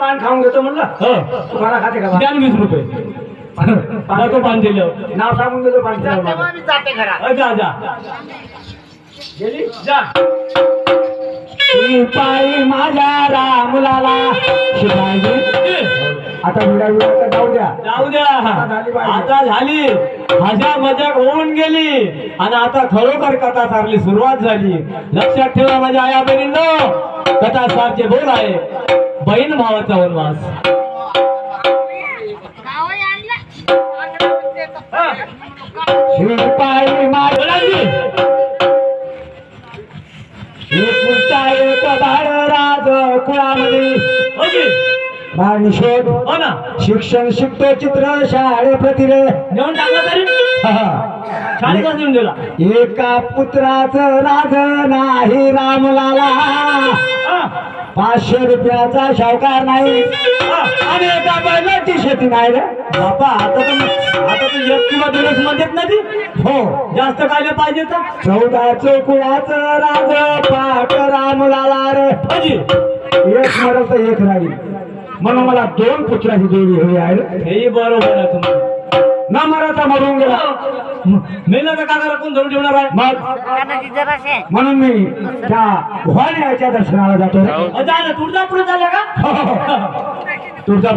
पान खाऊन घेतो म्हणलं. तुम्हाला खाते का? द्या ना 20 रुपये. तो पान दिलं. नाव सांगून देतो पान. मी जाते घरात. जा जा गेली जा. पायी माझ्या रामुलाला शिवाजी. आता विडा जाऊ द्या. जाऊ द्या. आता झाली मजा मजाक होऊन गेली आणि आता खरोखर कथा सारली सुरुवात झाली. लक्षात ठेवा माझ्या आया बहिणींनो, कथा सारचे बोल आहे बहीण भावाचा वनवास. पायी माझ्या एक बाळ राज कुळामध्ये आणि शोध हो ना. शिक्षण शिकतो चित्र शाळे प्रतिरे जेवण टाकलं तरी शाळेत देऊन दिला. एका पुत्राचं राज नाही रामलाला. 500 रुपयाचा शावकार नाही आणि एका बैलाची शेती नाही रे बापा. आता तर एक किंवा 2 म्हणतात ना ती. हो जास्त खायला पाहिजे तर 14 कुळाचं राज पाठ रामलाला रे. हाजी एक मरल तर एक राहील म्हणून मला 2 पुत्राची जोडी हवी आहे. हे बरोबर आहे तुम्हाला. ना मराठा मरून गेला मेला तर काका कोण धरून ठेवणार आहे. मग म्हणून मी त्या भवानी आईच्या दर्शनाला जातो रे. जा ना. तुळजापूर झाल्या का? तुळजापूर